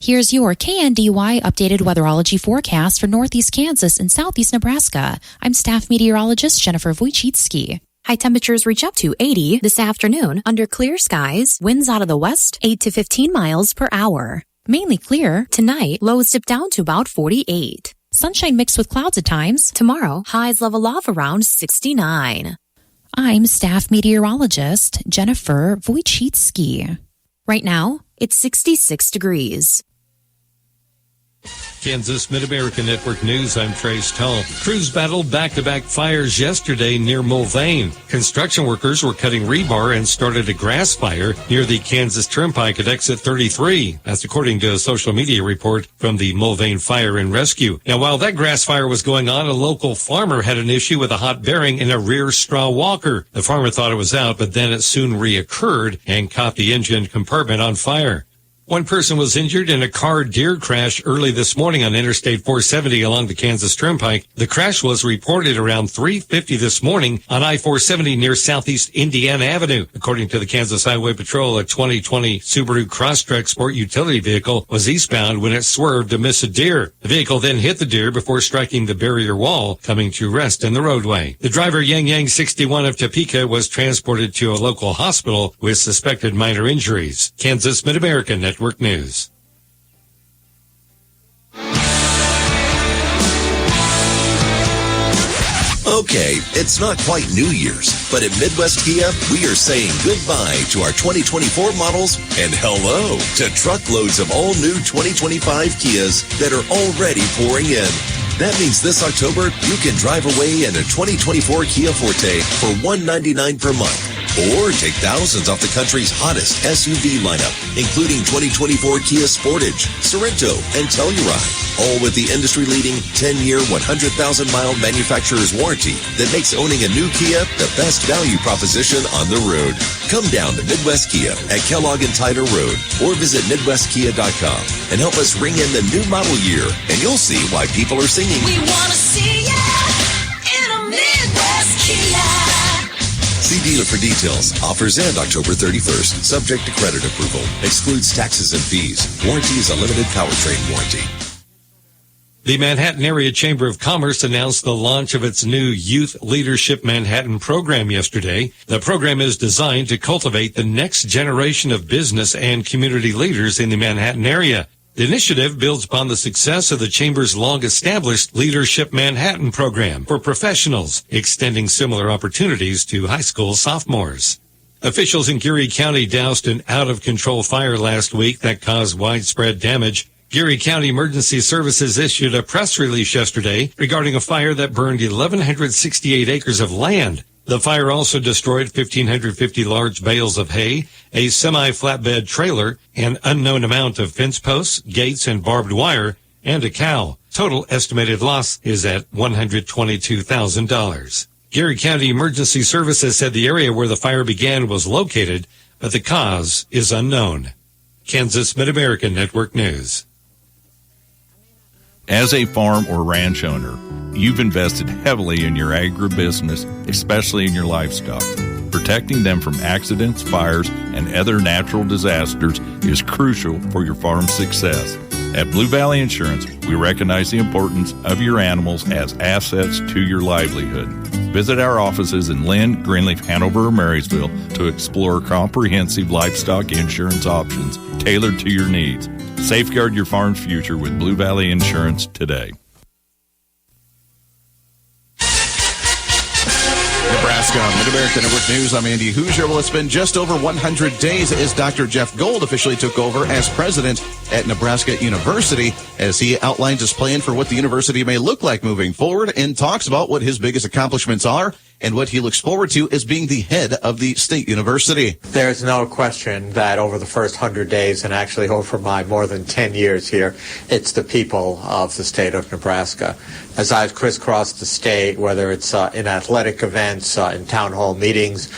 Here's your KNDY updated weatherology forecast for northeast Kansas and southeast Nebraska. I'm staff meteorologist Jennifer Wojcicki. High temperatures reach up to 80 this afternoon under clear skies, winds out of the west 8 to 15 miles per hour. Mainly clear. Tonight, lows dip down to about 48. Sunshine mixed with clouds at times. Tomorrow, highs level off around 69. I'm staff meteorologist Jennifer Wojcicki. Right now, it's 66 degrees. Kansas Mid-America Network News, I'm Trace Tull. Crews battled back-to-back fires yesterday near Mulvane. Construction workers were cutting rebar and started a grass fire near the Kansas Turnpike at exit 33. That's according to a social media report from the Mulvane Fire and Rescue. Now, while that grass fire was going on, a local farmer had an issue with a hot bearing in a rear straw walker. The farmer thought it was out, but then it soon reoccurred and caught the engine compartment on fire. One person was injured in a car deer crash early this morning on Interstate 470 along the Kansas Turnpike. The crash was reported around 3:50 this morning on I-470 near Southeast Indiana Avenue. According to the Kansas Highway Patrol, a 2020 Subaru Crosstrek sport utility vehicle was eastbound when it swerved to miss a deer. The vehicle then hit the deer before striking the barrier wall, coming to rest in the roadway. The driver, Yang 61 of Topeka, was transported to a local hospital with suspected minor injuries. Kansas Mid-America Network News. Okay, it's not quite New Year's, but at Midwest Kia, we are saying goodbye to our 2024 models and hello to truckloads of all new 2025 Kias that are already pouring in. That means this October, you can drive away in a 2024 Kia Forte for $199 per month. Or take thousands off the country's hottest SUV lineup, including 2024 Kia Sportage, Sorento, and Telluride. All with the industry-leading 10-year, 100,000-mile manufacturer's warranty that makes owning a new Kia the best value proposition on the road. Come down to Midwest Kia at Kellogg and Tyler Road or visit MidwestKia.com and help us ring in the new model year, and you'll see why people are singing. We want to see ya in a Midwest Kia. See dealer for details. Offers end October 31st. Subject to credit approval. Excludes taxes and fees. Warranty is a limited powertrain warranty. The Manhattan Area Chamber of Commerce announced the launch of its new Youth Leadership Manhattan program yesterday. The program is designed to cultivate the next generation of business and community leaders in the Manhattan area. The initiative builds upon the success of the Chamber's long-established Leadership Manhattan program for professionals, extending similar opportunities to high school sophomores. Officials in Geary County doused an out-of-control fire last week that caused widespread damage. Geary County Emergency Services issued a press release yesterday regarding a fire that burned 1,168 acres of land. The fire also destroyed 1,550 large bales of hay, a semi-flatbed trailer, an unknown amount of fence posts, gates, and barbed wire, and a cow. Total estimated loss is at $122,000. Geary County Emergency Services said the area where the fire began was located, but the cause is unknown. Kansas Mid-America Network News. As a farm or ranch owner, you've invested heavily in your agribusiness, especially in your livestock. Protecting them from accidents, fires, and other natural disasters is crucial for your farm's success. At Blue Valley Insurance, we recognize the importance of your animals as assets to your livelihood. Visit our offices in Lynn, Greenleaf, Hanover, or Marysville to explore comprehensive livestock insurance options tailored to your needs. Safeguard your farm's future with Blue Valley Insurance today. Nebraska Mid-America Network News. I'm Andy Hoosier. Well, it's been just over 100 days as Dr. Jeff Gold officially took over as president at Nebraska University, as he outlines his plan for what the university may look like moving forward and talks about what his biggest accomplishments are and what he looks forward to as being the head of the state university. There's no question that over the first 100 days, and actually over my more than 10 years here, it's the people of the state of Nebraska. As I've crisscrossed the state, whether it's in athletic events, in town hall meetings,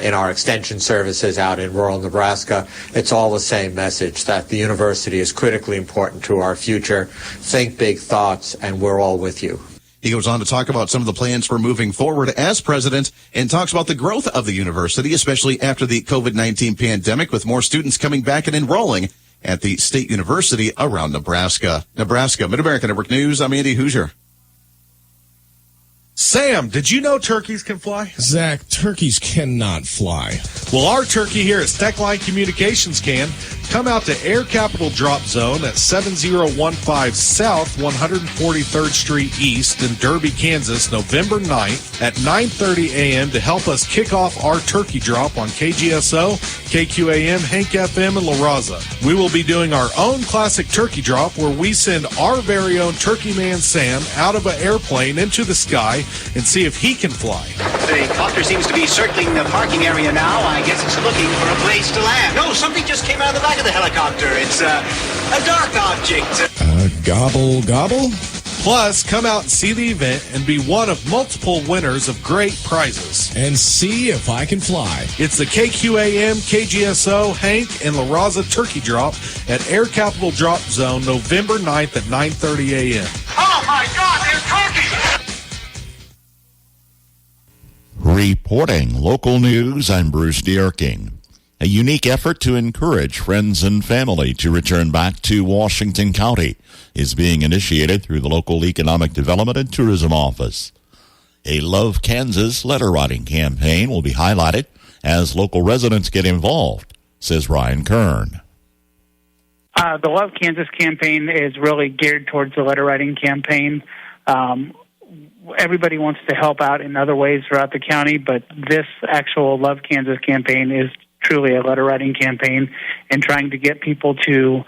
in our extension services out in rural Nebraska, it's all the same message, that the university is critically important to our future. Think big thoughts, and we're all with you. He goes on to talk about some of the plans for moving forward as president and talks about the growth of the university, especially after the COVID-19 pandemic, with more students coming back and enrolling at the state university around Nebraska. Mid-America Network News, I'm Andy Hoosier. Sam, did you know turkeys can fly? Zach, turkeys cannot fly. Well, our turkey here at Steckline Communications can. Come out to Air Capital Drop Zone at 7015 South 143rd Street East in Derby, Kansas, November 9th at 9:30 a.m. to help us kick off our turkey drop on KGSO, KQAM, Hank FM, and La Raza. We will be doing our own classic turkey drop where we send our very own Turkey Man Sam out of an airplane into the sky and see if he can fly. The copter seems to be circling the parking area now. I guess it's looking for a place to land. No, something just came out of the back of the helicopter. It's a dark object. Gobble, gobble? Plus, come out and see the event and be one of multiple winners of great prizes. And see if I can fly. It's the KQAM, KGSO, Hank, and La Raza Turkey Drop at Air Capital Drop Zone, November 9th at 9:30 a.m. Oh, my God, there's turkeys! Reporting local news, I'm Bruce Dierking. A unique effort to encourage friends and family to return back to Washington County is being initiated through the local Economic Development and Tourism Office. A Love Kansas letter writing campaign will be highlighted as local residents get involved, says Ryan Kern. The Love Kansas campaign is really geared towards the letter writing campaign. Everybody wants to help out in other ways throughout the county, but this actual Love Kansas campaign is truly a letter writing campaign and trying to get people to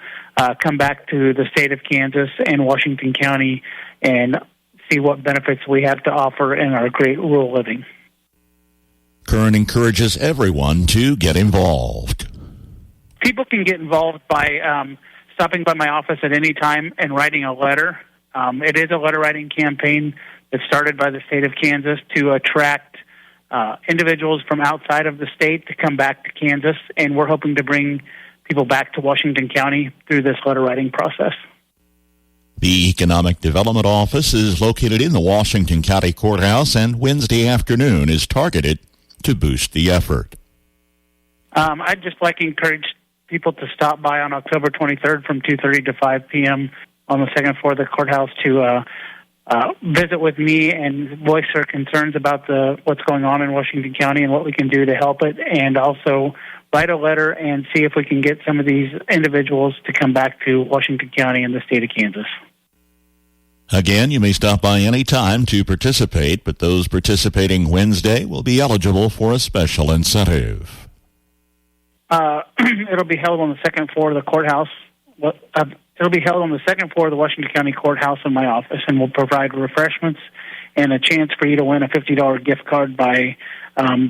come back to the state of Kansas and Washington County and see what benefits we have to offer in our great rural living. Kern encourages everyone to get involved. People can get involved by stopping by my office at any time and writing a letter. It is a letter writing campaign that's started by the state of Kansas to attract individuals from outside of the state to come back to Kansas, and we're hoping to bring people back to Washington County through this letter writing process. The Economic Development Office is located in the Washington County Courthouse, and Wednesday afternoon is targeted to boost the effort. I'd just like to encourage people to stop by on October 23rd from 2:30 to 5 p.m. on the second floor of the courthouse to visit with me and voice their concerns about what's going on in Washington County and what we can do to help it, and also write a letter and see if we can get some of these individuals to come back to Washington County and the state of Kansas. Again, you may stop by any time to participate, but those participating Wednesday will be eligible for a special incentive. It'll be held on the second floor of the courthouse. It'll be held on the second floor of the Washington County Courthouse in my office, and we'll provide refreshments and a chance for you to win a $50 gift card by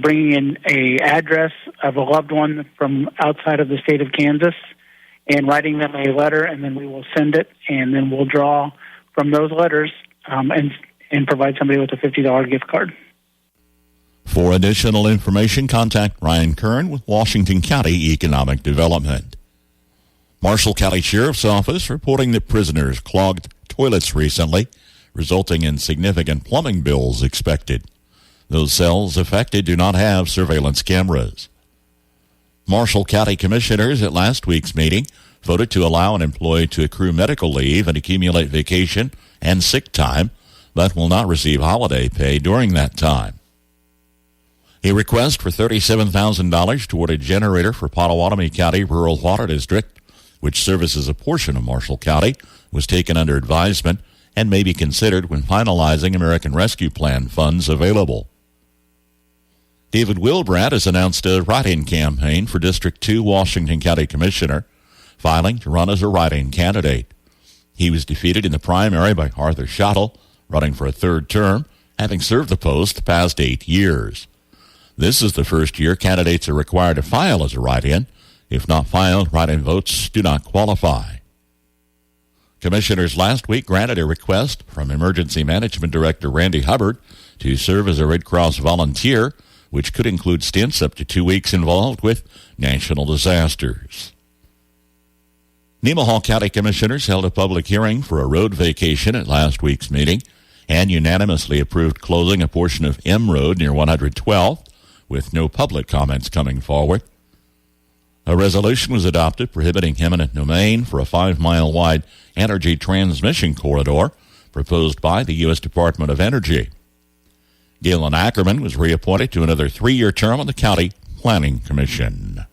bringing in an address of a loved one from outside of the state of Kansas and writing them a letter, and then we will send it, and then we'll draw from those letters and provide somebody with a $50 gift card. For additional information, contact Ryan Kern with Washington County Economic Development. Marshall County Sheriff's Office reporting that prisoners clogged toilets recently, resulting in significant plumbing bills expected. Those cells affected do not have surveillance cameras. Marshall County Commissioners at last week's meeting voted to allow an employee to accrue medical leave and accumulate vacation and sick time, but will not receive holiday pay during that time. A request for $37,000 toward a generator for Potawatomi County Rural Water District, which services a portion of Marshall County, was taken under advisement and may be considered when finalizing American Rescue Plan funds available. David Wilbrad has announced a write-in campaign for District 2 Washington County Commissioner, filing to run as a write-in candidate. He was defeated in the primary by Arthur Schottel, running for a third term, having served the post the past 8 years. This is the first year candidates are required to file as a write-in. If not filed, write-in votes do not qualify. Commissioners last week granted a request from Emergency Management Director Randy Hubbard to serve as a Red Cross volunteer, which could include stints up to 2 weeks involved with national disasters. Nemaha County Commissioners held a public hearing for a road vacation at last week's meeting and unanimously approved closing a portion of M Road near 112th, with no public comments coming forward. A resolution was adopted prohibiting eminent domain for a 5-mile-wide energy transmission corridor proposed by the U.S. Department of Energy. Galen Ackerman was reappointed to another 3-year term on the County Planning Commission.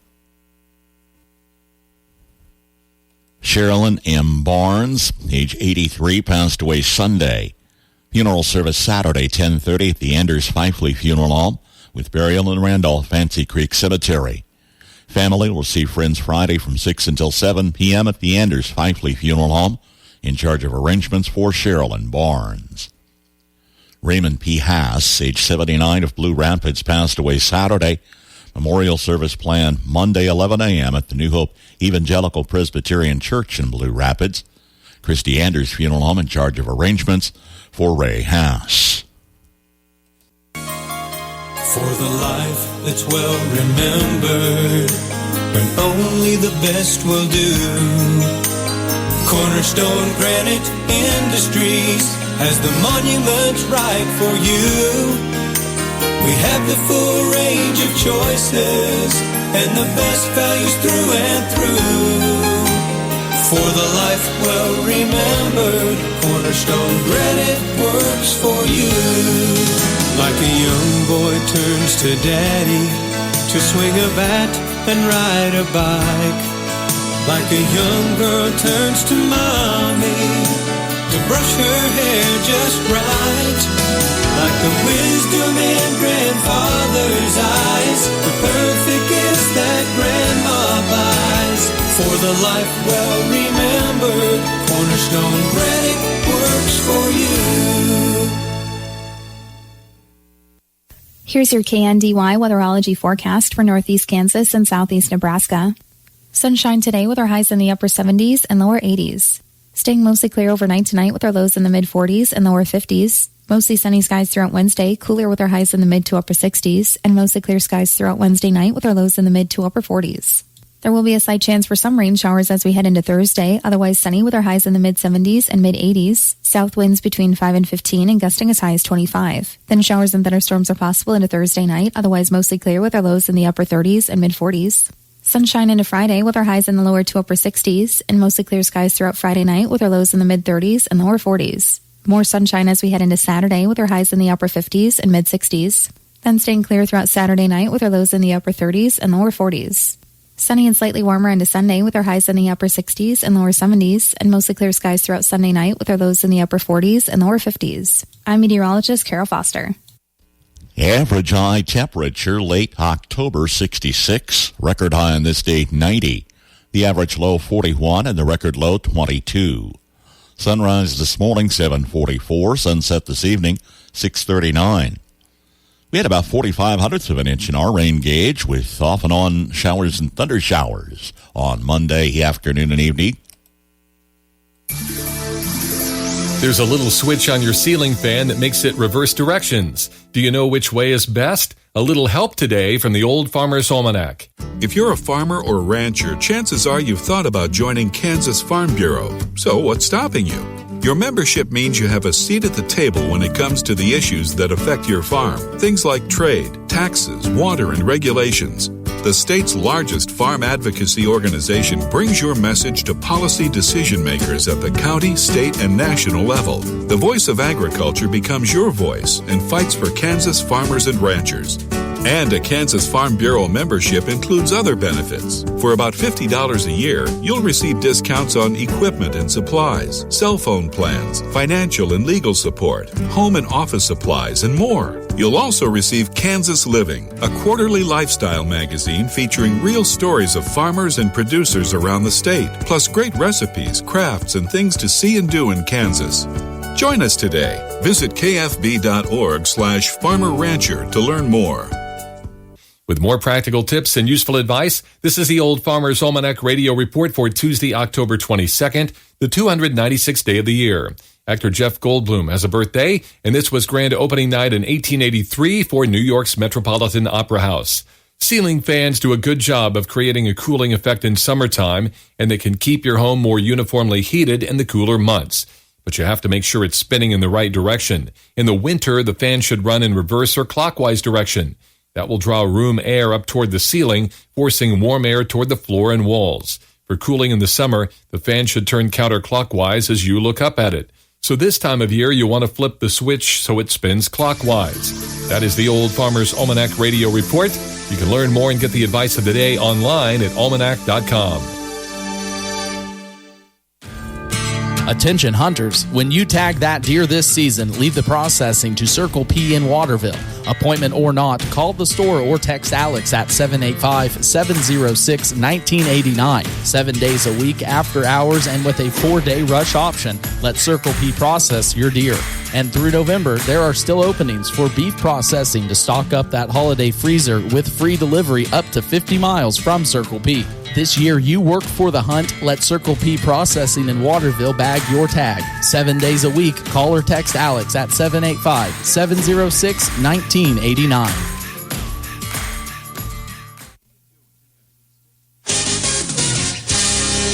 Sherilyn M. Barnes, age 83, passed away Sunday. Funeral service Saturday, 10:30 at the Anders Fifley Funeral Home, with burial in Randolph Fancy Creek Cemetery. Family will see friends Friday from 6 until 7 p.m. at the Anders Fifley Funeral Home, in charge of arrangements for Sherilyn Barnes. Raymond P. Haas, age 79, of Blue Rapids, passed away Saturday. Memorial service planned Monday, 11 a.m. at the New Hope Evangelical Presbyterian Church in Blue Rapids. Christy Anders Funeral Home in charge of arrangements for Ray Haas. For the life that's well remembered, when only the best will do, Cornerstone Granite Industries has the monuments right for you. We have the full range of choices and the best values through and through. For the life well remembered, Cornerstone Granite works for you. Like a young boy turns to daddy to swing a bat and ride a bike. Like a young girl turns to mommy to brush her hair just right. Like the wisdom in grandfather's eyes, the perfect gift that grandma buys. For the life well remembered, Cornerstone Granite works for you. Here's your KNDY weatherology forecast for northeast Kansas and southeast Nebraska. Sunshine today with our highs in the upper 70s and lower 80s. Staying mostly clear overnight tonight with our lows in the mid-40s and lower 50s. Mostly sunny skies throughout Wednesday, cooler with our highs in the mid to upper 60s, and mostly clear skies throughout Wednesday night with our lows in the mid to upper 40s. There will be a slight chance for some rain showers as we head into Thursday, otherwise sunny with our highs in the mid-70s and mid-80s. South winds between 5 and 15 and gusting as high as 25. Then showers and thunderstorms are possible into Thursday night, otherwise mostly clear with our lows in the upper 30s and mid-40s. Sunshine into Friday with our highs in the lower to upper 60s, and mostly clear skies throughout Friday night with our lows in the mid-30s and lower 40s. More sunshine as we head into Saturday with our highs in the upper 50s and mid-60s. Then staying clear throughout Saturday night with our lows in the upper 30s and lower 40s. Sunny and slightly warmer into Sunday with our highs in the upper 60s and lower 70s, and mostly clear skies throughout Sunday night with our lows in the upper 40s and lower 50s. I'm meteorologist Carol Foster. Average high temperature late October 66. Record high on this date 90. The average low 41 and the record low 22. Sunrise this morning 7:44. Sunset this evening 6:39. We had about 45/100ths of an inch in our rain gauge, with off and on showers and thunder showers on Monday afternoon and evening. There's a little switch on your ceiling fan that makes it reverse directions. Do you know which way is best? A little help today from the Old Farmer's Almanac. If you're a farmer or rancher, chances are you've thought about joining Kansas Farm Bureau. So what's stopping you? Your membership means you have a seat at the table when it comes to the issues that affect your farm. Things like trade, taxes, water, and regulations. The state's largest farm advocacy organization brings your message to policy decision makers at the county, state, and national level. The voice of agriculture becomes your voice and fights for Kansas farmers and ranchers. And a Kansas Farm Bureau membership includes other benefits. For about $50 a year, you'll receive discounts on equipment and supplies, cell phone plans, financial and legal support, home and office supplies, and more. You'll also receive Kansas Living, a quarterly lifestyle magazine featuring real stories of farmers and producers around the state, plus great recipes, crafts, and things to see and do in Kansas. Join us today. Visit kfb.org/farmerrancher to learn more. With more practical tips and useful advice, this is the Old Farmer's Almanac radio report for Tuesday, October 22nd, the 296th day of the year. Actor Jeff Goldblum has a birthday, and this was grand opening night in 1883 for New York's Metropolitan Opera House. Ceiling fans do a good job of creating a cooling effect in summertime, and they can keep your home more uniformly heated in the cooler months. But you have to make sure it's spinning in the right direction. In the winter, the fan should run in reverse or clockwise direction. That will draw room air up toward the ceiling, forcing warm air toward the floor and walls. For cooling in the summer, the fan should turn counterclockwise as you look up at it. So this time of year, you want to flip the switch so it spins clockwise. That is the Old Farmer's Almanac Radio Report. You can learn more and get the advice of the day online at almanac.com. Attention hunters, when you tag that deer this season, leave the processing to Circle P in Waterville. Appointment or not, call the store or text Alex at 785-706-1989. 7 days a week after hours and with a 4-day rush option. Let Circle P process your deer. And through November, there are still openings for beef processing to stock up that holiday freezer with free delivery up to 50 miles from Circle P. This year, you work for the hunt. Let Circle P Processing in Waterville bag your tag. 7 days a week, call or text Alex at 785-706-1989.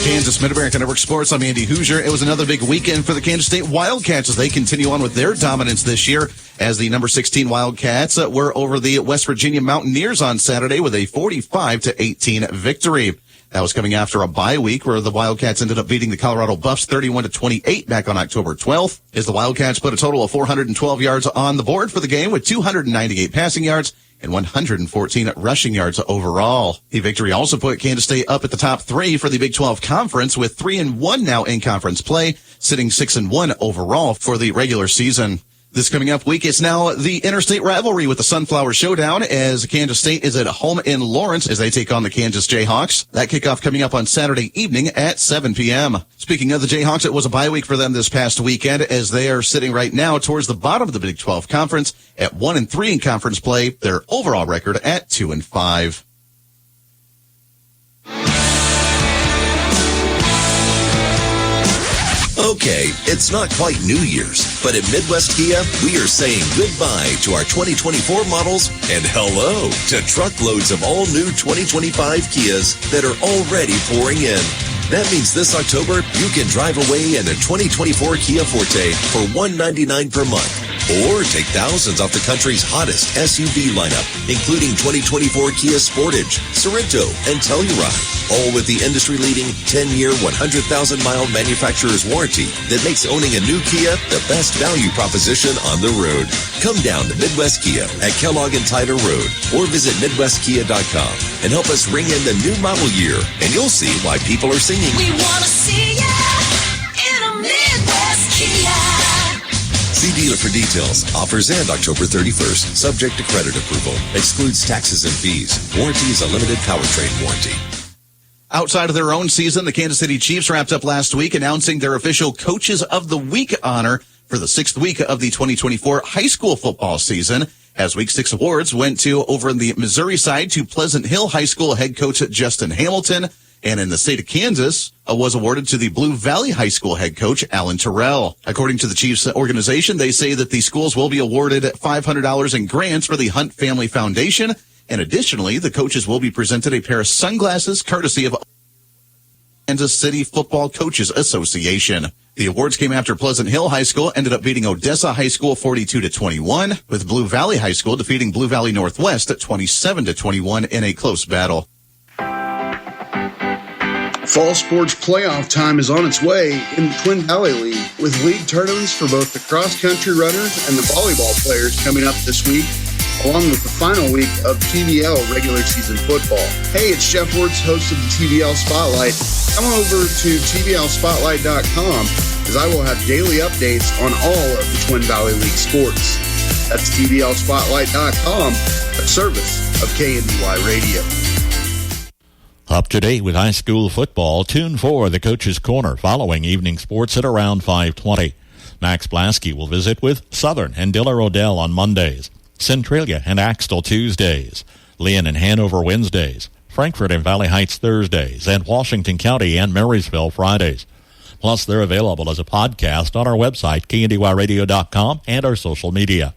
Kansas Mid-America Network Sports. I'm Andy Hoosier. It was another big weekend for the Kansas State Wildcats as they continue on with their dominance this year as the number 16 Wildcats were over the West Virginia Mountaineers on Saturday with a 45-18 victory. That was coming after a bye week where the Wildcats ended up beating the Colorado Buffs 31-28 back on October 12th. As the Wildcats put a total of 412 yards on the board for the game with 298 passing yards and 114 rushing yards overall. The victory also put Kansas State up at the top 3 for the Big 12 Conference with 3-1 now in conference play, sitting 6-1 overall for the regular season. This coming up week, it's now the interstate rivalry with the Sunflower Showdown as Kansas State is at home in Lawrence as they take on the Kansas Jayhawks. That kickoff coming up on Saturday evening at 7 p.m. Speaking of the Jayhawks, it was a bye week for them this past weekend as they are sitting right now towards the bottom of the Big 12 Conference at 1-3 in conference play. Their overall record at 2-5. Okay, it's not quite New Year's, but at Midwest Kia, we are saying goodbye to our 2024 models and hello to truckloads of all new 2025 Kias that are already pouring in. That means this October, you can drive away in a 2024 Kia Forte for $199 per month. Or take thousands off the country's hottest SUV lineup, including 2024 Kia Sportage, Sorento, and Telluride. All with the industry-leading 10-year, 100,000-mile manufacturer's warranty that makes owning a new Kia the best value proposition on the road. Come down to Midwest Kia at Kellogg and Tyler Road or visit MidwestKia.com and help us ring in the new model year, and you'll see why people are singing. We want to see ya in a Midwest Kia. See dealer for details. Offers end October 31st. Subject to credit approval. Excludes taxes and fees. Warranty is a limited powertrain warranty. Outside of their own season, the Kansas City Chiefs wrapped up last week announcing their official Coaches of the Week honor for the 6th week of the 2024 high school football season. As Week 6 awards went to over in the Missouri side to Pleasant Hill High School head coach Justin Hamilton. And in the state of Kansas, was awarded to the Blue Valley High School head coach, Alan Terrell. According to the Chiefs organization, they say that the schools will be awarded $500 in grants for the Hunt Family Foundation. And additionally, the coaches will be presented a pair of sunglasses courtesy of Kansas City Football Coaches Association. The awards came after Pleasant Hill High School ended up beating Odessa High School 42-21, with Blue Valley High School defeating Blue Valley Northwest at 27-21 in a close battle. Fall sports playoff time is on its way in the Twin Valley League, with league tournaments for both the cross-country runners and the volleyball players coming up this week, along with the final week of TVL regular season football. Hey, it's Jeff Wertz, host of the TVL Spotlight. Come over to tvlspotlight.com as I will have daily updates on all of the Twin Valley League sports. That's tvlspotlight.com, a service of KNDY Radio. Up to date with high school football, tune for the Coach's Corner following evening sports at around 5:20. Max Blasky will visit with Southern and Diller Odell on Mondays, Centralia and Axtell Tuesdays, Lynn and Hanover Wednesdays, Frankfort and Valley Heights Thursdays, and Washington County and Marysville Fridays. Plus, they're available as a podcast on our website, KNDYradio.com, and our social media.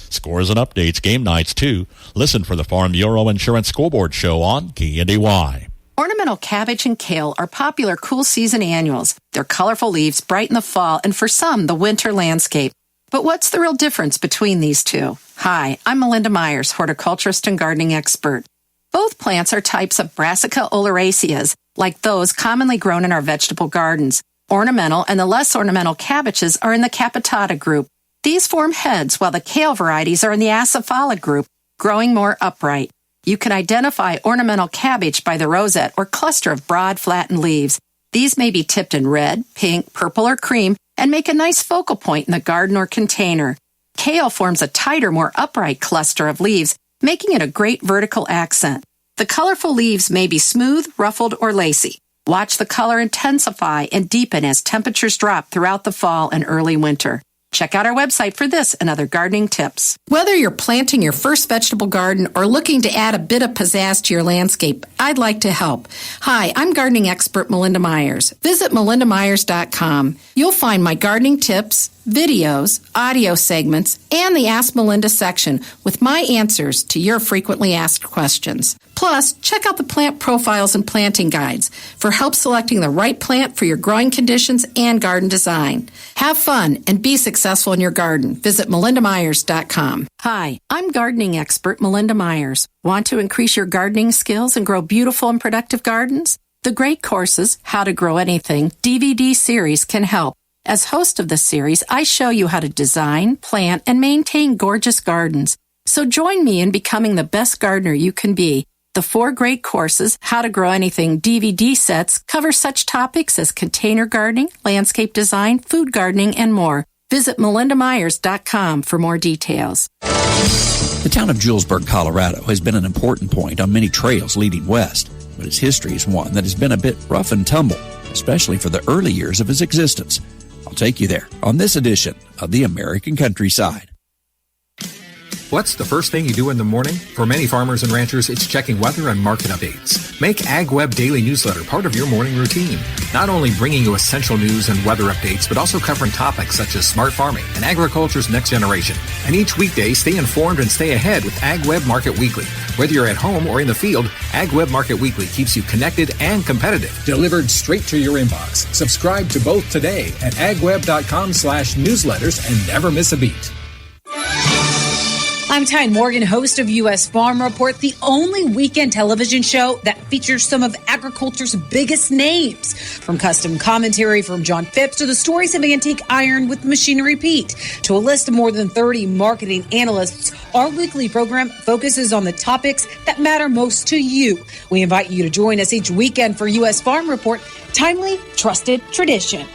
Scores and updates, game nights, too. Listen for the Farm Bureau Insurance Scoreboard Show on KNDY. Ornamental cabbage and kale are popular cool season annuals. Their colorful leaves brighten the fall and, for some, the winter landscape. But what's the real difference between these two? Hi, I'm Melinda Myers, horticulturist and gardening expert. Both plants are types of Brassica oleracea, like those commonly grown in our vegetable gardens. Ornamental and the less ornamental cabbages are in the capitata group. These form heads, while the kale varieties are in the acephala group, growing more upright. You can identify ornamental cabbage by the rosette or cluster of broad, flattened leaves. These may be tipped in red, pink, purple, or cream and make a nice focal point in the garden or container. Kale forms a tighter, more upright cluster of leaves, making it a great vertical accent. The colorful leaves may be smooth, ruffled, or lacy. Watch the color intensify and deepen as temperatures drop throughout the fall and early winter. Check out our website for this and other gardening tips. Whether you're planting your first vegetable garden or looking to add a bit of pizzazz to your landscape, I'd like to help. Hi, I'm gardening expert Melinda Myers. Visit melindamyers.com. You'll find my gardening tips, videos, audio segments, and the Ask Melinda section with my answers to your frequently asked questions. Plus, check out the plant profiles and planting guides for help selecting the right plant for your growing conditions and garden design. Have fun and be successful in your garden. Visit melindamyers.com. Hi, I'm gardening expert Melinda Myers. Want to increase your gardening skills and grow beautiful and productive gardens? The Great Courses, How to Grow Anything DVD series can help. As host of this series, I show you how to design, plant, and maintain gorgeous gardens. So join me in becoming the best gardener you can be. The 4 Great Courses, How to Grow Anything DVD sets cover such topics as container gardening, landscape design, food gardening, and more. Visit melindamyers.com for more details. The town of Julesburg, Colorado has been an important point on many trails leading west, but its history is one that has been a bit rough and tumble, especially for the early years of its existence. I'll take you there on this edition of the American Countryside. What's the first thing you do in the morning? For many farmers and ranchers, it's checking weather and market updates. Make AgWeb Daily Newsletter part of your morning routine. Not only bringing you essential news and weather updates, but also covering topics such as smart farming and agriculture's next generation. And each weekday, stay informed and stay ahead with AgWeb Market Weekly. Whether you're at home or in the field, AgWeb Market Weekly keeps you connected and competitive. Delivered straight to your inbox. Subscribe to both today at agweb.com/newsletters and never miss a beat. I'm Ty Morgan, host of U.S. Farm Report, the only weekend television show that features some of agriculture's biggest names. From custom commentary from John Phipps to the stories of antique iron with Machinery Pete to a list of more than 30 marketing analysts, our weekly program focuses on the topics that matter most to you. We invite you to join us each weekend for U.S. Farm Report, timely, trusted tradition.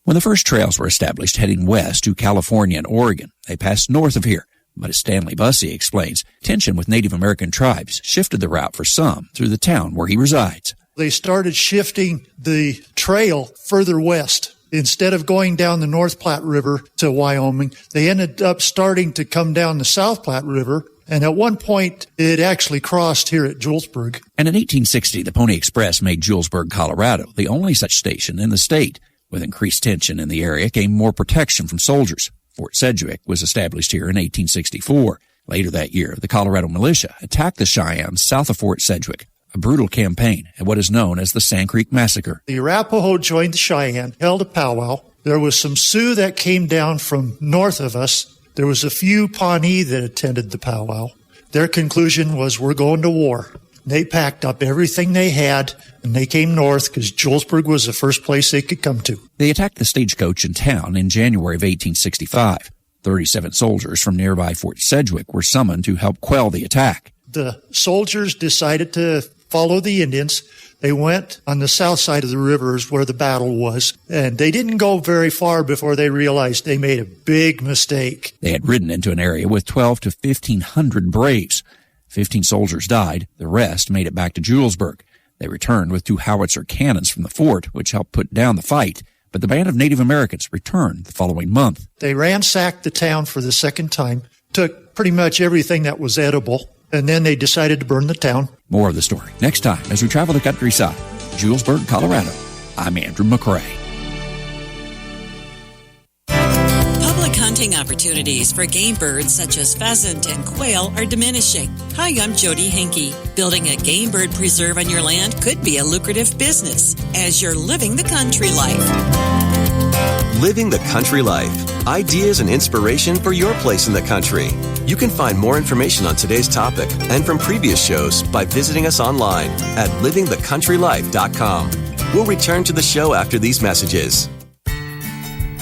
When the first trails were established heading west to California and Oregon, they passed north of here. But as Stanley Bussey explains, tension with Native American tribes shifted the route for some through the town where he resides. They started shifting the trail further west. Instead of going down the North Platte River to Wyoming, they ended up starting to come down the South Platte River. And at one point, it actually crossed here at Julesburg. And in 1860, the Pony Express made Julesburg, Colorado, the only such station in the state. With increased tension in the area came more protection from soldiers. Fort Sedgwick was established here in 1864. Later that year, the Colorado militia attacked the Cheyennes south of Fort Sedgwick, a brutal campaign at what is known as the Sand Creek Massacre. The Arapaho joined the Cheyenne, held a powwow. There was some Sioux that came down from north of us. There was a few Pawnee that attended the powwow. Their conclusion was, we're going to war. They packed up everything they had, and they came north because Julesburg was the first place they could come to. They attacked the stagecoach in town in January of 1865. 37 soldiers from nearby Fort Sedgwick were summoned to help quell the attack. The soldiers decided to follow the Indians. They went on the south side of the rivers where the battle was, and they didn't go very far before they realized they made a big mistake. They had ridden into an area with 12 to 1,500 braves. 15 soldiers died. The rest made it back to Julesburg. They returned with 2 howitzer cannons from the fort, which helped put down the fight. But the band of Native Americans returned the following month. They ransacked the town for the second time, took pretty much everything that was edible, and then they decided to burn the town. More of the story next time as we travel the countryside. Julesburg, Colorado. I'm Andrew McRae. Hunting opportunities for game birds such as pheasant and quail are diminishing. Hi, I'm Jody Hinkey. Building a game bird preserve on your land could be a lucrative business as you're living the country life. Living the Country Life. Ideas and inspiration for your place in the country. You can find more information on today's topic and from previous shows by visiting us online at livingthecountrylife.com. We'll return to the show after these messages.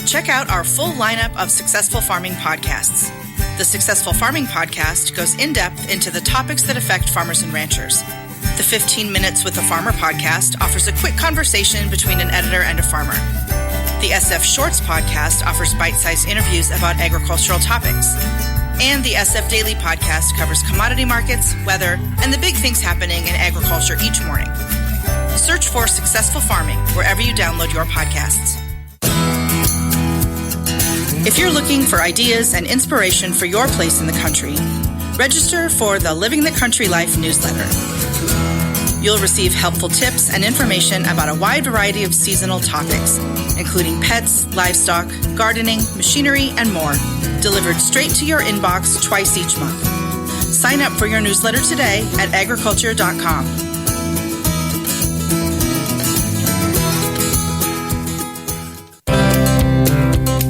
Check out our full lineup of Successful Farming podcasts. The Successful Farming podcast goes in-depth into the topics that affect farmers and ranchers. The 15 Minutes with the Farmer podcast offers a quick conversation between an editor and a farmer. The SF Shorts podcast offers bite-sized interviews about agricultural topics. And the SF Daily podcast covers commodity markets, weather, and the big things happening in agriculture each morning. Search for Successful Farming wherever you download your podcasts. If you're looking for ideas and inspiration for your place in the country, register for the Living the Country Life newsletter. You'll receive helpful tips and information about a wide variety of seasonal topics, including pets, livestock, gardening, machinery, and more, delivered straight to your inbox twice each month. Sign up for your newsletter today at agriculture.com.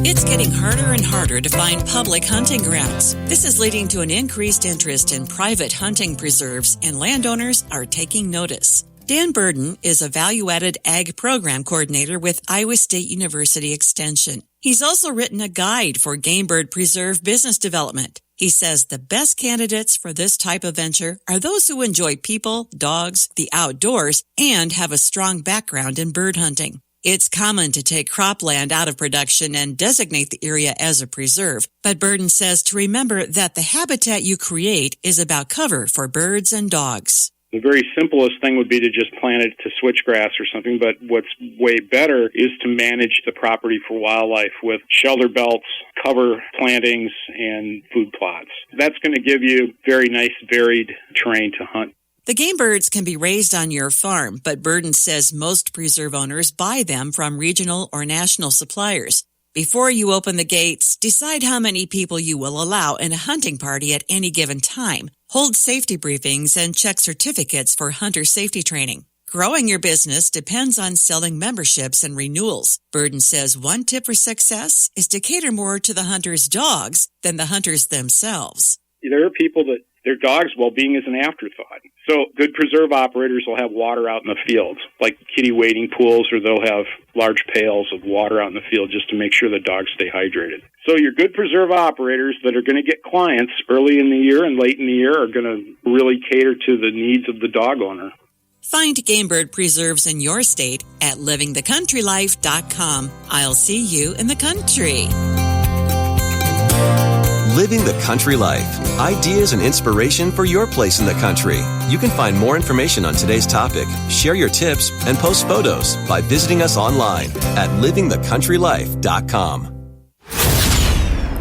It's getting harder and harder to find public hunting grounds. This is leading to an increased interest in private hunting preserves, and landowners are taking notice. Dan Burden is a value-added ag program coordinator with Iowa State University Extension. He's also written a guide for game bird preserve business development. He says the best candidates for this type of venture are those who enjoy people, dogs, the outdoors, and have a strong background in bird hunting. It's common to take cropland out of production and designate the area as a preserve, but Burden says to remember that the habitat you create is about cover for birds and dogs. The very simplest thing would be to just plant it to switchgrass or something, but what's way better is to manage the property for wildlife with shelter belts, cover plantings, and food plots. That's going to give you very nice, varied terrain to hunt. The game birds can be raised on your farm, but Burden says most preserve owners buy them from regional or national suppliers. Before you open the gates, decide how many people you will allow in a hunting party at any given time. Hold safety briefings and check certificates for hunter safety training. Growing your business depends on selling memberships and renewals. Burden says one tip for success is to cater more to the hunter's dogs than the hunters themselves. There are people that their dogs' well-being is an afterthought. So good preserve operators will have water out in the fields, like kitty wading pools, or they'll have large pails of water out in the field just to make sure the dogs stay hydrated. So your good preserve operators that are going to get clients early in the year and late in the year are going to really cater to the needs of the dog owner. Find game bird preserves in your state at livingthecountrylife.com. I'll see you in the country. Living the Country Life. Ideas and inspiration for your place in the country. You can find more information on today's topic, share your tips, and post photos by visiting us online at livingthecountrylife.com.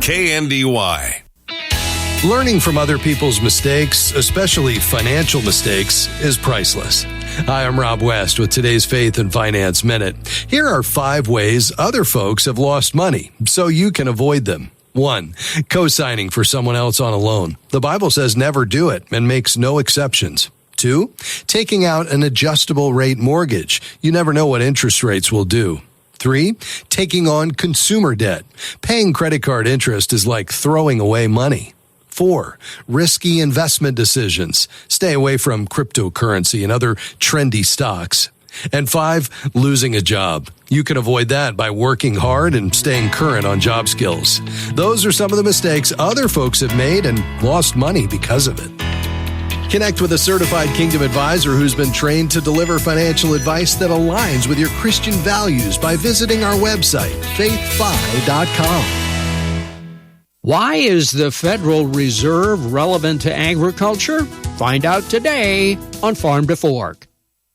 KNDY. Learning from other people's mistakes, especially financial mistakes, is priceless. Hi, I'm Rob West with today's Faith and Finance Minute. Here are 5 ways other folks have lost money so you can avoid them. 1. Co-signing for someone else on a loan. The Bible says never do it and makes no exceptions. 2. Taking out an adjustable rate mortgage. You never know what interest rates will do. 3. Taking on consumer debt. Paying credit card interest is like throwing away money. 4. Risky investment decisions. Stay away from cryptocurrency and other trendy stocks. And 5, losing a job. You can avoid that by working hard and staying current on job skills. Those are some of the mistakes other folks have made and lost money because of it. Connect with a certified Kingdom advisor who's been trained to deliver financial advice that aligns with your Christian values by visiting our website, faithfi.com. Why is the Federal Reserve relevant to agriculture? Find out today on Farm to Fork.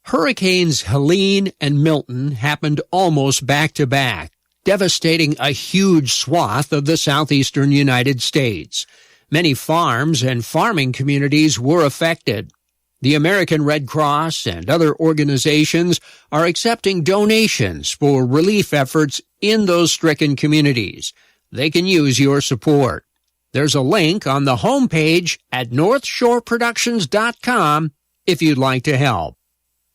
Hurricanes Helene and Milton happened almost back-to-back, devastating a huge swath of the southeastern United States. Many farms and farming communities were affected. The American Red Cross and other organizations are accepting donations for relief efforts in those stricken communities. They can use your support. There's a link on the homepage at northshoreproductions.com if you'd like to help.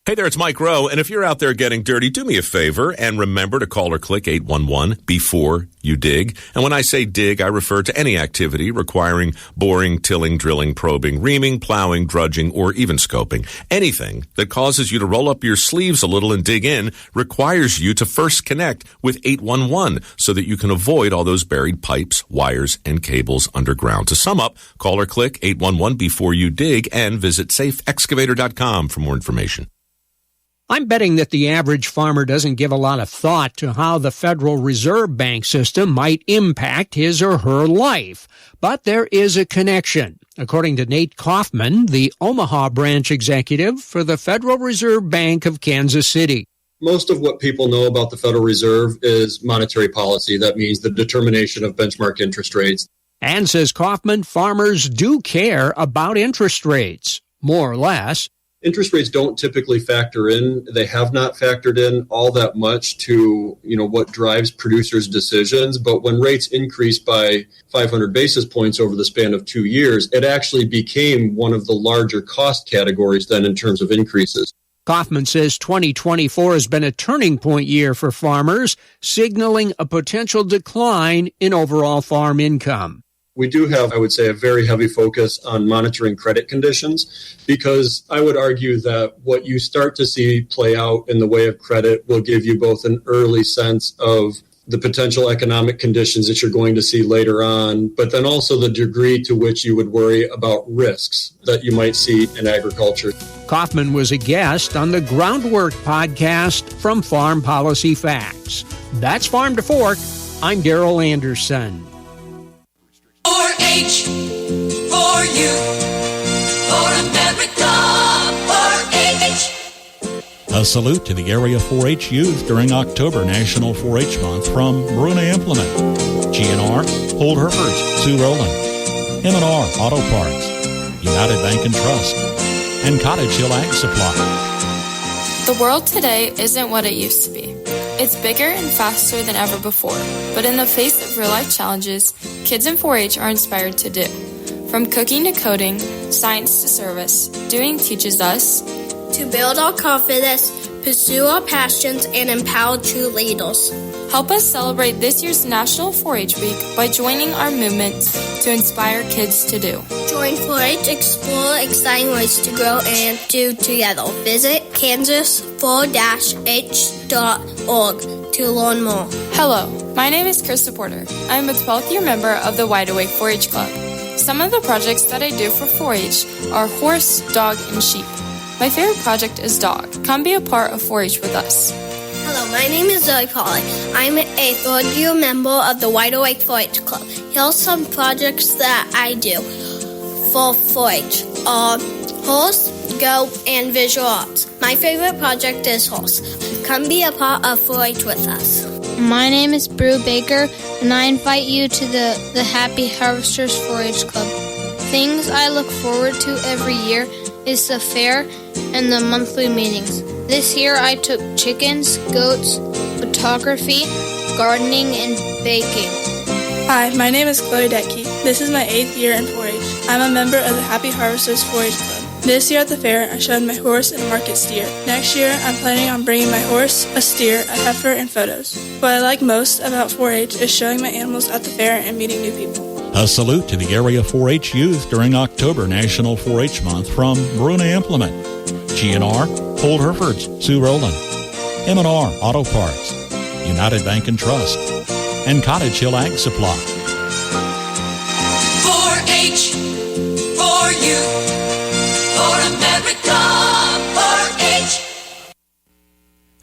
Hey there, it's Mike Rowe, and if you're out there getting dirty, do me a favor and remember to call or click 811 before you dig. And when I say dig, I refer to any activity requiring boring, tilling, drilling, probing, reaming, plowing, drudging, or even scoping. Anything that causes you to roll up your sleeves a little and dig in requires you to first connect with 811 so that you can avoid all those buried pipes, wires, and cables underground. To sum up, call or click 811 before you dig and visit safeexcavator.com for more information. I'm betting that the average farmer doesn't give a lot of thought to how the Federal Reserve Bank system might impact his or her life. But there is a connection. According to Nate Kaufman, the Omaha branch executive for the Federal Reserve Bank of Kansas City. Most of what people know about the Federal Reserve is monetary policy. That means the determination of benchmark interest rates. And says Kaufman, farmers do care about interest rates, more or less. Interest rates don't typically factor in. They have not factored in all that much to, what drives producers' decisions. But when rates increased by 500 basis points over the span of 2 years, it actually became one of the larger cost categories then in terms of increases. Kaufman says 2024 has been a turning point year for farmers, signaling a potential decline in overall farm income. We do have, I would say, a very heavy focus on monitoring credit conditions because I would argue that what you start to see play out in the way of credit will give you both an early sense of the potential economic conditions that you're going to see later on, but then also the degree to which you would worry about risks that you might see in agriculture. Kaufman was a guest on the Groundwork podcast from Farm Policy Facts. That's Farm to Fork. I'm Darrell Anderson. 4-H, for you, for America, 4-H. A salute to the area 4-H youth during October National 4-H Month from Bruna Implement, GNR, Hold Hereford's Sue Rowland, M&R Auto Parts, United Bank and Trust, and Cottage Hill Ag Supply. The world today isn't what it used to be. It's bigger and faster than ever before, but in the face of real-life challenges, kids in 4-H are inspired to do. From cooking to coding, science to service, doing teaches us to build our confidence, pursue our passions, and empower true leaders. Help us celebrate this year's National 4-H Week by joining our movement to inspire kids to do. Join 4-H, explore exciting ways to grow and do together. Visit kansas4-h.org to learn more. Hello, my name is Krista Porter. I'm a 12th year member of the Wide Awake 4-H Club. Some of the projects that I do for 4-H are horse, dog, and sheep. My favorite project is dog. Come be a part of 4-H with us. Hello, my name is Zoe Polly. I'm a third-year member of the Wide Awake 4-H Club. Here are some projects that I do for 4-H. Horse, goat, and visual arts. My favorite project is horse. Come be a part of 4-H with us. My name is Brew Baker, and I invite you to the Happy Harvesters 4-H Club. Things I look forward to every year is the fair and the monthly meetings. This year I took chickens, goats, photography, gardening, and baking. Hi, my name is Chloe Detke. This is my 8th year in 4-H. I'm a member of the Happy Harvesters 4-H Club. This year at the fair, I showed my horse and a market steer. Next year, I'm planning on bringing my horse, a steer, a heifer, and photos. What I like most about 4-H is showing my animals at the fair and meeting new people. A salute to the area 4-H youth during October National 4-H Month from Bruna Implement, GNR, Hold Hereford's Sue Rowland, M&R Auto Parts, United Bank and Trust, and Cottage Hill Ag Supply. 4-H, for you, for America, 4-H.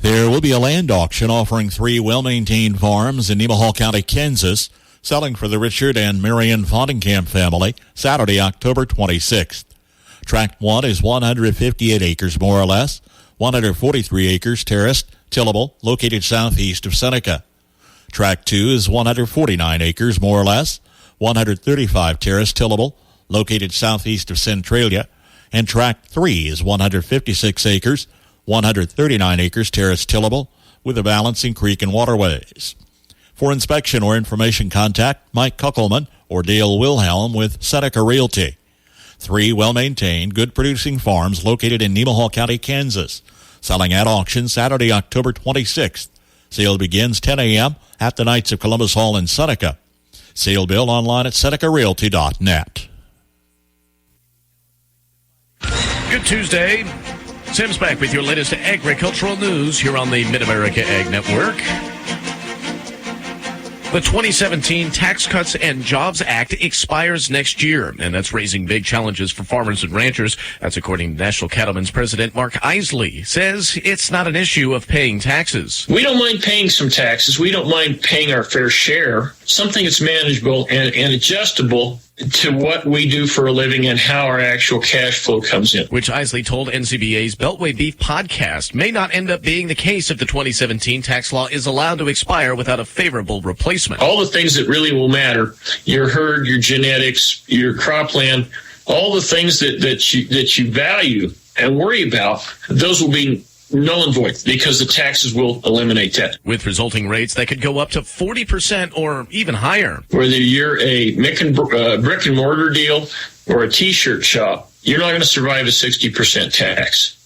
There will be a land auction offering 3 well-maintained farms in Nemaha County, Kansas, selling for the Richard and Marion Fontenkamp family, Saturday, October 26th. Tract 1 is 158 acres, more or less, 143 acres terraced, tillable, located southeast of Seneca. Tract 2 is 149 acres, more or less, 135 terraced, tillable, located southeast of Centralia. And Tract 3 is 156 acres, 139 acres terraced, tillable, with a balance in creek and waterways. For inspection or information, contact Mike Kuckelman or Dale Wilhelm with Seneca Realty. 3 well-maintained, good-producing farms located in Nemaha County, Kansas. Selling at auction Saturday, October 26th. Sale begins 10 a.m. at the Knights of Columbus Hall in Seneca. Sale bill online at SenecaRealty.net. Good Tuesday. Sam's back with your latest agricultural news here on the Mid-America Ag Network. The 2017 Tax Cuts and Jobs Act expires next year, and that's raising big challenges for farmers and ranchers. That's according to National Cattlemen's President Mark Isley. Says it's not an issue of paying taxes. We don't mind paying some taxes. We don't mind paying our fair share. Something that's manageable and adjustable to what we do for a living and how our actual cash flow comes in. Which Isley told NCBA's Beltway Beef podcast may not end up being the case if the 2017 tax law is allowed to expire without a favorable replacement. All the things that really will matter, your herd, your genetics, your cropland, all the things that you value and worry about, those will be null and void because the taxes will eliminate that. With resulting rates that could go up to 40% or even higher. Whether you're a brick and mortar deal or a T-shirt shop, you're not going to survive a 60% tax.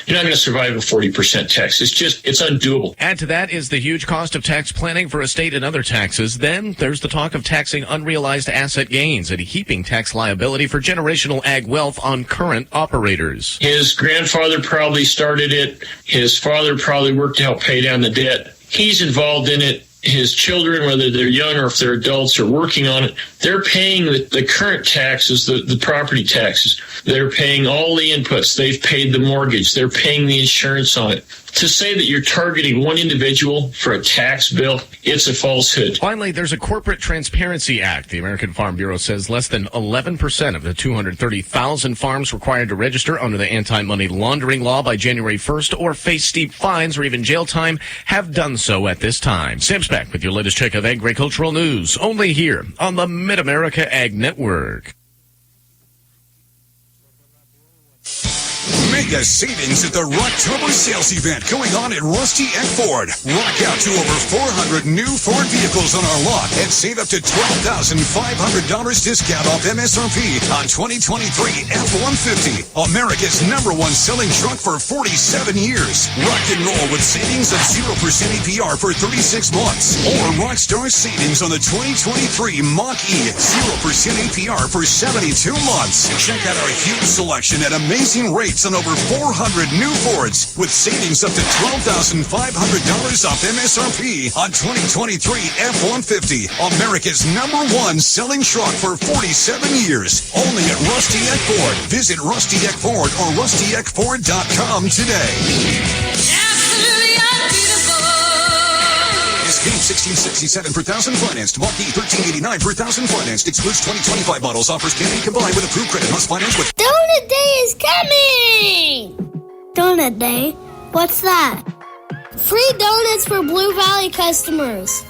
You're not going to survive a 40% tax. It's undoable. Add to that is the huge cost of tax planning for estate and other taxes. Then there's the talk of taxing unrealized asset gains and heaping tax liability for generational ag wealth on current operators. His grandfather probably started it. His father probably worked to help pay down the debt. He's involved in it. His children, whether they're young or if they're adults, are working on it. They're paying the current taxes, the property taxes. They're paying all the inputs. They've paid the mortgage. They're paying the insurance on it. To say that you're targeting one individual for a tax bill, it's a falsehood. Finally, there's a Corporate Transparency Act. The American Farm Bureau says less than 11% of the 230,000 farms required to register under the anti-money laundering law by January 1st or face steep fines or even jail time have done so at this time. Sam's back with your latest check of agricultural news, only here on the Mid-America Ag Network. Mega savings at the Rocktober sales event going on at Rusty Eck Ford. Rock out to over 400 new Ford vehicles on our lot and save up to $12,500 discount off MSRP on 2023 F-150. America's #1 selling truck for 47 years. Rock and roll with savings of 0% APR for 36 months. Or Rockstar savings on the 2023 Mach-E. 0% APR for 72 months. Check out our huge selection at amazing rates on over 400 new Fords with savings up to $12,500 off MSRP on 2023 F-150. America's #1 selling truck for 47 years. Only at Rusty Eck Ford. Visit Rusty Eck Ford or rustyeckford.com today. Escape 1667 per thousand financed. Mach-E 1389 per thousand financed. Excludes 2025 models. Offers can be combined with approved credit. Must finance with... Donut Day is coming! Donut Day? What's that? Free donuts for Blue Valley customers.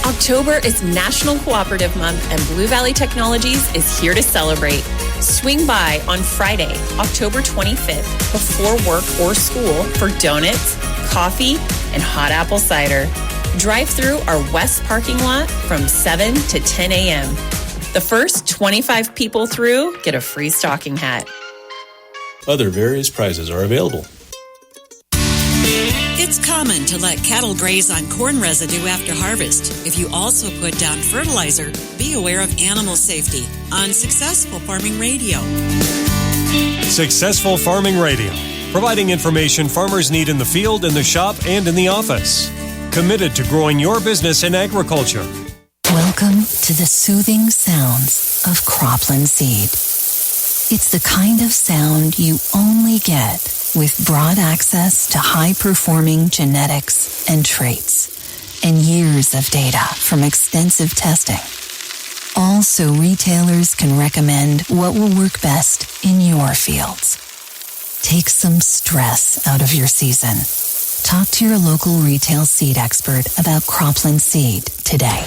October is National Cooperative Month, and Blue Valley Technologies is here to celebrate. Swing by on Friday, October 25th, before work or school for donuts, coffee, and hot apple cider. Drive through our west parking lot from 7 to 10 a.m. The first 25 people through get a free stocking hat. Other various prizes are available. It's common to let cattle graze on corn residue after harvest. If you also put down fertilizer, be aware of animal safety on Successful Farming Radio. Successful Farming Radio, providing information farmers need in the field, in the shop, and in the office. Committed to growing your business in agriculture. Welcome to the soothing sounds of cropland seed. It's the kind of sound you only get with broad access to high-performing genetics and traits, and years of data from extensive testing. Also, retailers can recommend what will work best in your fields. Take some stress out of your season. Talk to your local retail seed expert about cropland seed today.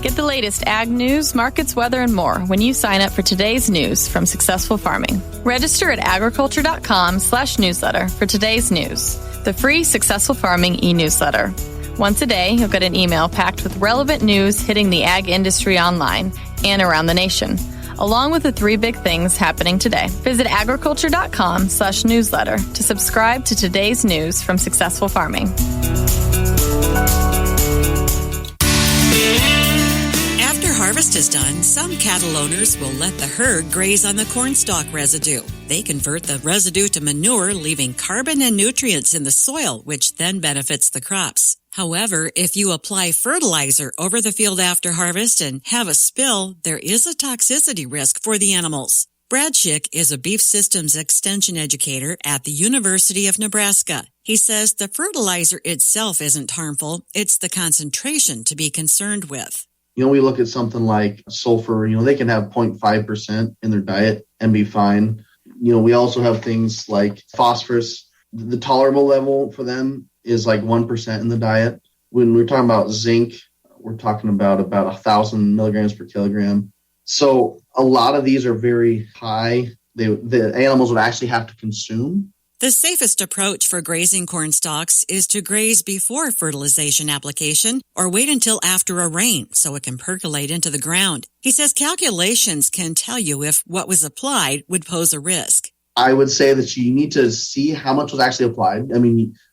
Get the latest ag news, markets, weather, and more when you sign up for today's news from Successful Farming. Register at agriculture.com/newsletter for today's news, the free Successful Farming e-newsletter. Once a day, you'll get an email packed with relevant news hitting the ag industry online and around the nation. along with the 3 big things happening today. Visit agriculture.com/newsletter to subscribe to today's news from Successful Farming. After harvest is done, some cattle owners will let the herd graze on the cornstalk residue. They convert the residue to manure, leaving carbon and nutrients in the soil, which then benefits the crops. However, if you apply fertilizer over the field after harvest and have a spill, there is a toxicity risk for the animals. Brad Schick is a beef systems extension educator at the University of Nebraska. He says the fertilizer itself isn't harmful, it's the concentration to be concerned with. We look at something like sulfur, they can have 0.5% in their diet and be fine. We also have things like phosphorus. The tolerable level for them is like 1% in the diet. When we're talking about zinc, we're talking about 1,000 milligrams per kilogram. So a lot of these are very high. The animals would actually have to consume. The safest approach for grazing corn stalks is to graze before fertilization application or wait until after a rain so it can percolate into the ground. He says calculations can tell you if what was applied would pose a risk. I would say that you need to see how much was actually applied.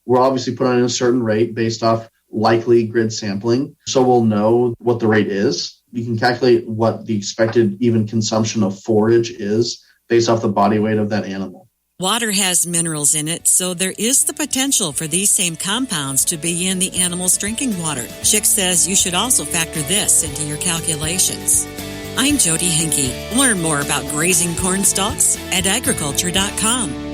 We're obviously put on a certain rate based off likely grid sampling, so we'll know what the rate is. You can calculate what the expected even consumption of forage is based off the body weight of that animal. Water has minerals in it, so there is the potential for these same compounds to be in the animal's drinking water. Schick says you should also factor this into your calculations. I'm Jody Henke. Learn more about grazing corn stalks at agriculture.com.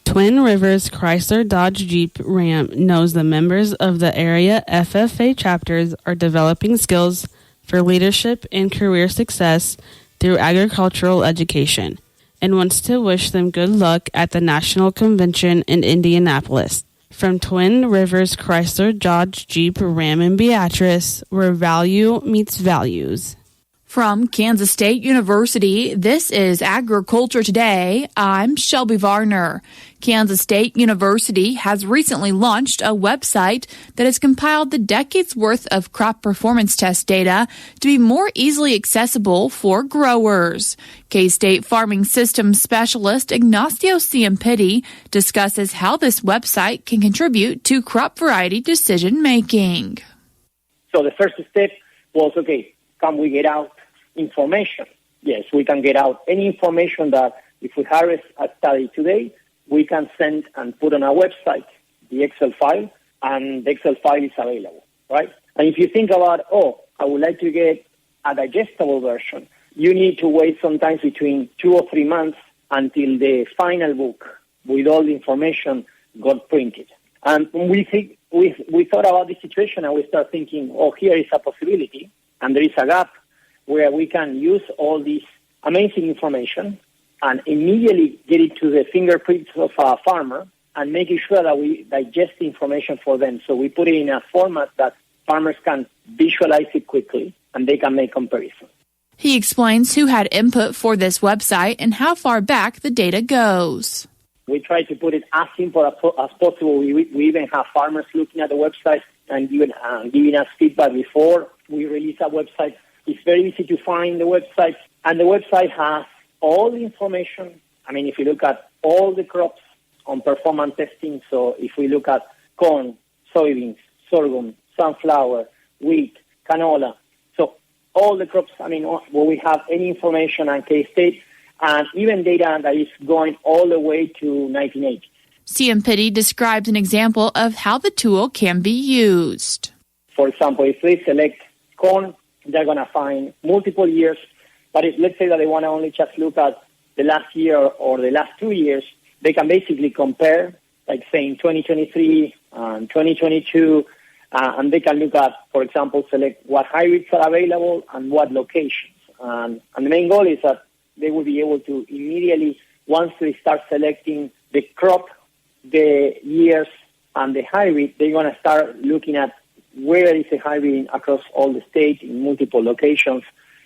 Twin Rivers Chrysler Dodge Jeep Ram knows the members of the area FFA chapters are developing skills for leadership and career success through agricultural education and wants to wish them good luck at the National Convention in Indianapolis. From Twin Rivers Chrysler Dodge Jeep Ram in Beatrice, where value meets values. From Kansas State University, this is Agriculture Today. I'm Shelby Varner. Kansas State University has recently launched a website that has compiled the decades worth of crop performance test data to be more easily accessible for growers. K-State Farming Systems Specialist Ignacio Ciampiti discusses how this website can contribute to crop variety decision making. So the first step was, can we get out information? Yes, we can get out any information that if we harvest a study today, we can send and put on our website the Excel file, and the Excel file is available, right? And if you think about, I would like to get a digestible version, you need to wait sometimes between 2 or 3 months until the final book with all the information got printed. And we thought about this situation and we start thinking, here is a possibility, and there is a gap where we can use all this amazing information and immediately get it to the fingerprints of a farmer and making sure that we digest the information for them. So we put it in a format that farmers can visualize it quickly and they can make comparisons. He explains who had input for this website and how far back the data goes. We try to put it as simple as possible. We even have farmers looking at the website and giving us feedback before we release a website. It's very easy to find the website, and the website has all the information. If you look at all the crops on performance testing, so if we look at corn, soybeans, sorghum, sunflower, wheat, canola, so all the crops, where we have any information on K-State, and even data that is going all the way to 1980. Ciampiti describes an example of how the tool can be used. For example, if they select corn, they're going to find multiple years. But let's say that they want to only just look at the last year or the last 2 years, they can basically compare, like saying 2023 and 2022, and they can look at, for example, select what hybrids are available and what locations. And the main goal is that they will be able to immediately, once they start selecting the crop, the years, and the hybrid, they're going to start looking at where is the hybrid across all the states in multiple locations,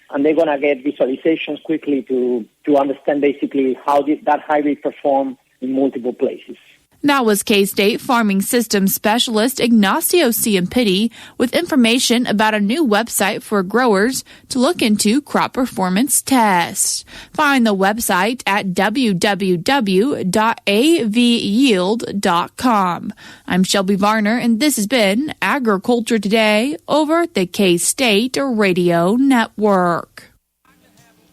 and they're going to get visualizations quickly to understand basically how did that hybrid perform in multiple places. That was K-State Farming Systems Specialist Ignacio Ciampiti with information about a new website for growers to look into crop performance tests. Find the website at www.avyield.com. I'm Shelby Varner, and this has been Agriculture Today over at the K-State Radio Network.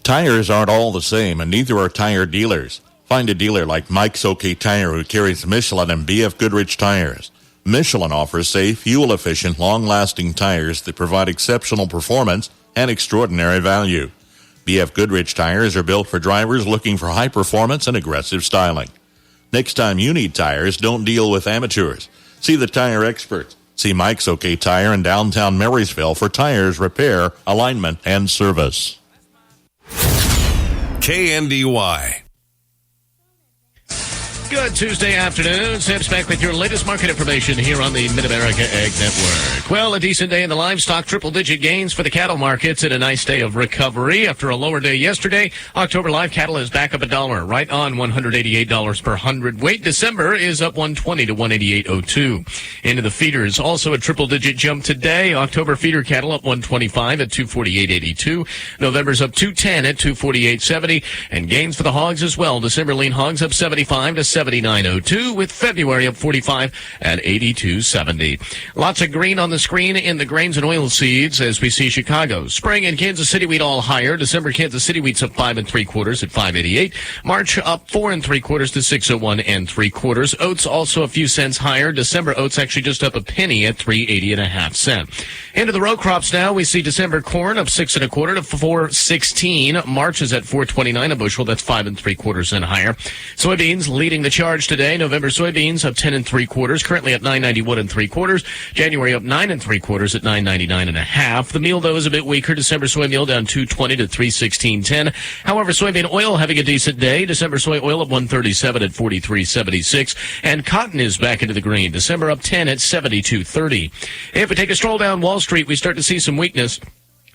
Tires aren't all the same, and neither are tire dealers. Find a dealer like Mike's OK Tire who carries Michelin and BF Goodrich tires. Michelin offers safe, fuel-efficient, long-lasting tires that provide exceptional performance and extraordinary value. BF Goodrich tires are built for drivers looking for high performance and aggressive styling. Next time you need tires, don't deal with amateurs. See the tire experts. See Mike's OK Tire in downtown Marysville for tires, repair, alignment, and service. KNDY. Good Tuesday afternoon. Sam's back with your latest market information here on the Mid-America Ag Network. Well, a decent day in the livestock, triple-digit gains for the cattle markets and a nice day of recovery. After a lower day yesterday, October live cattle is back up $1, right on $188 per hundredweight. December is up $120 to $188.02. Into the feeders, also a triple-digit jump today. October feeder cattle up $125 at $248.82. November's up $210 at $248.70. And gains for the hogs as well. December lean hogs up $75 to $79.02, with February up $45 at $82.70. Lots of green on the screen in the grains and oil seeds as we see Chicago. Spring and Kansas City wheat all higher. December Kansas City wheat's up 5 3/4 at $5.88. March up 4 3/4 to $6.01 3/4. Oats also a few cents higher. December oats actually just up a penny at $3.80 1/2 cents. Into the row crops now. We see December corn up 6 1/4 to $4.16. March is at $4.29 a bushel. That's 5 3/4 higher. Soybeans leading the charge today. November soybeans up 10 3/4, currently at $9.91 3/4. January up 9 3/4 at $9.99 1/2. The meal though is a bit weaker. December soy meal down $2.20 to $3.16.10. However, soybean oil having a decent day. December soy oil up $1.37 at $43.76, and cotton is back into the green. December up 10 at $72.30. If we take a stroll down Wall Street, we start to see some weakness.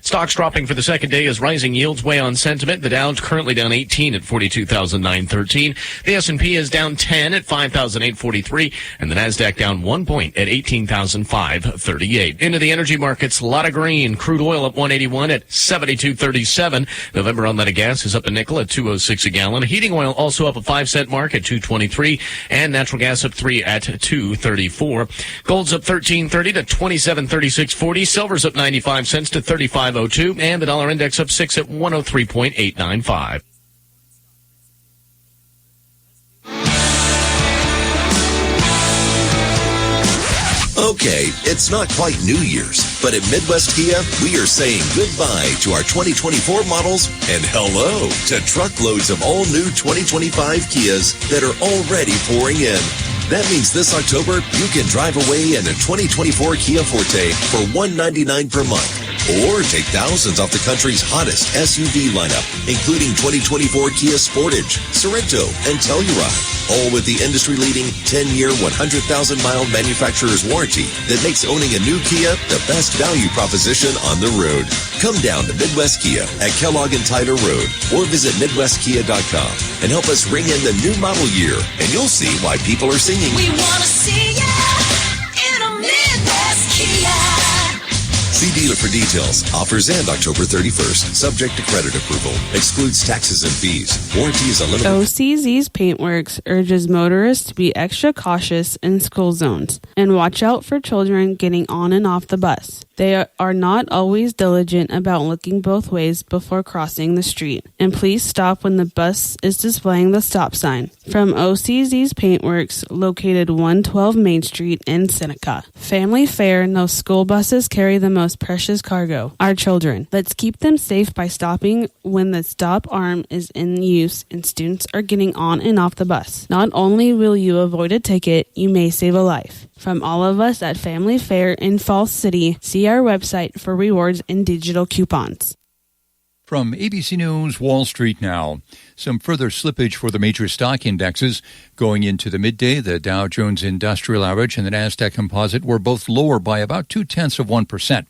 Stocks dropping for the second day as rising yields weigh on sentiment. The Dow's currently down 18 at 42,913. The S&P is down 10 at 5,843. And the NASDAQ down 1 point at 18,538. Into the energy markets, a lot of green. Crude oil up 181 at 72.37. November unleaded gas is up a nickel at 2.06 a gallon. Heating oil also up a 5-cent mark at 2.23. And natural gas up 3 at 2.34. Gold's up 13.30 to 27.36.40. Silver's up 95 cents to 35.02, and the dollar index up 6 at 103.895. Okay, it's not quite New Year's, but at Midwest Kia, we are saying goodbye to our 2024 models and hello to truckloads of all new 2025 Kias that are already pouring in. That means this October, you can drive away in a 2024 Kia Forte for $199 per month. Or take thousands off the country's hottest SUV lineup, including 2024 Kia Sportage, Sorento, and Telluride. All with the industry-leading 10-year, 100,000-mile manufacturer's warranty that makes owning a new Kia the best value proposition on the road. Come down to Midwest Kia at Kellogg and Tyler Road or visit MidwestKia.com and help us ring in the new model year, and you'll see why people are singing. We want to see ya in a Midwest Kia. See dealer for details. Offers end October 31st. Subject to credit approval. Excludes taxes and fees. Warranty is unlimited. OCZ's Paintworks urges motorists to be extra cautious in school zones and watch out for children getting on and off the bus. They are not always diligent about looking both ways before crossing the street. And please stop when the bus is displaying the stop sign. From OCZ's Paintworks, located 112 Main Street in Seneca. Family Fair knows school buses carry the most precious cargo, our children. Let's keep them safe by stopping when the stop arm is in use and students are getting on and off the bus. Not only will you avoid a ticket, you may save a life. From all of us at Family Fair in Falls City, see our website for rewards and digital coupons. From ABC News Wall Street now. Some further slippage for the major stock indexes. Going into the midday, the Dow Jones Industrial Average and the Nasdaq Composite were both lower by about 0.2%.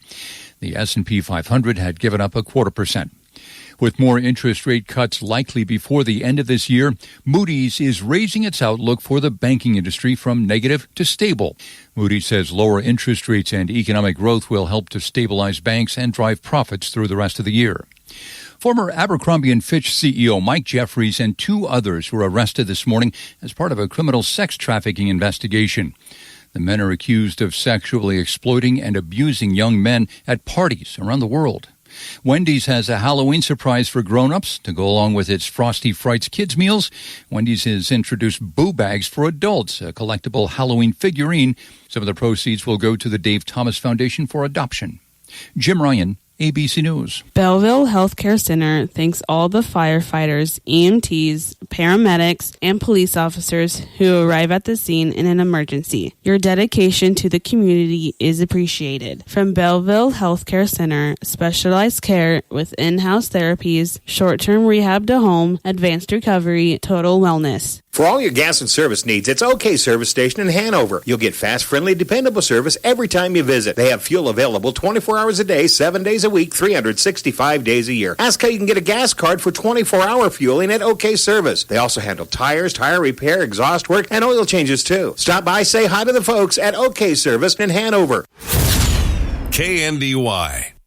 The S&P 500 had given up 0.25%. With more interest rate cuts likely before the end of this year, Moody's is raising its outlook for the banking industry from negative to stable. Moody's says lower interest rates and economic growth will help to stabilize banks and drive profits through the rest of the year. Former Abercrombie & Fitch CEO Mike Jeffries and 2 others were arrested this morning as part of a criminal sex trafficking investigation. The men are accused of sexually exploiting and abusing young men at parties around the world. Wendy's has a Halloween surprise for grown-ups to go along with its Frosty Frights kids meals. Wendy's has introduced Boo Bags for adults, a collectible Halloween figurine. Some of the proceeds will go to the Dave Thomas Foundation for adoption. Jim Ryan, ABC News. Belleville Healthcare Center thanks all the firefighters, EMTs, paramedics, and police officers who arrive at the scene in an emergency. Your dedication to the community is appreciated. From Belleville Healthcare Center, specialized care with in-house therapies, short-term rehab to home, advanced recovery, total wellness. For all your gas and service needs, it's OK Service Station in Hanover. You'll get fast, friendly, dependable service every time you visit. They have fuel available 24 hours a day, 7 days a week, 365 days a year. Ask how you can get a gas card for 24-hour fueling at OK Service. They also handle tires, tire repair, exhaust work, and oil changes too. Stop by, say hi to the folks at OK Service in Hanover. KNDY.